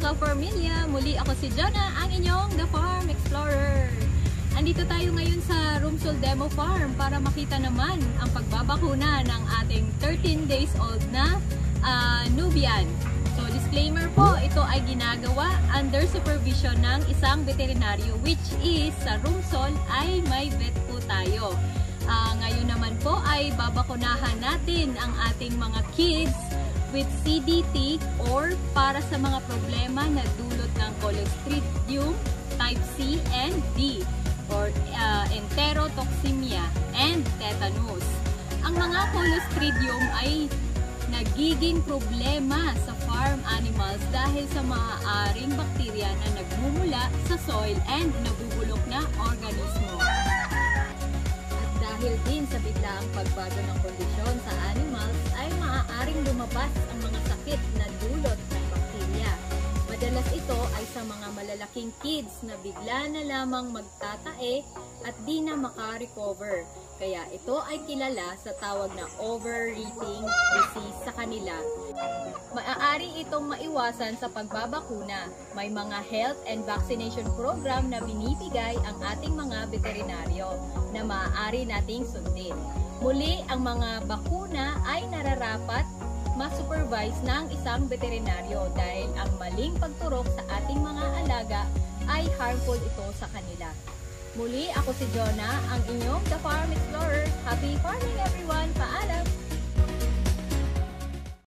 ka-Farmilla! Muli ako si Jonah, ang inyong The Farm Explorer. Andito tayo ngayon sa Rumsol Demo Farm para makita naman ang pagbabakuna ng ating 13 days old na Nubian. So disclaimer po, ito ay ginagawa under supervision ng isang veterinaryo, which is sa Rumsol ay may vet po tayo. Ngayon naman po ay babakunahan natin ang ating mga kids with CDT or para sa mga problema na dulot ng Clostridium type C and D or enterotoxemia and tetanus. Ang mga Clostridium ay nagiging problema sa farm animals dahil sa maaaring bakterya na nagmumula sa soil and nabubulok na organismo. Dahil din sa biglaang pagbago ng kondisyon sa animals ay maaaring lumabas ang mga sakit na dulot ng bakterya. Madalas ito ay sa mga malalaking kids na bigla na lamang magtatae at di na makarecover. Kaya ito ay kilala sa tawag na overeating disease sa kanila. Maaari itong maiwasan sa pagbabakuna. May mga health and vaccination program na binibigay ang ating mga veterinaryo na maaari nating sundin. Muli, ang mga bakuna ay nararapat ma-supervise ng isang veterinaryo dahil ang maling pagturok sa ating mga alaga ay harmful ito sa kanila. Muli, ako si Jonah, ang inyong The Farm Explorer. Happy farming everyone! Paalam!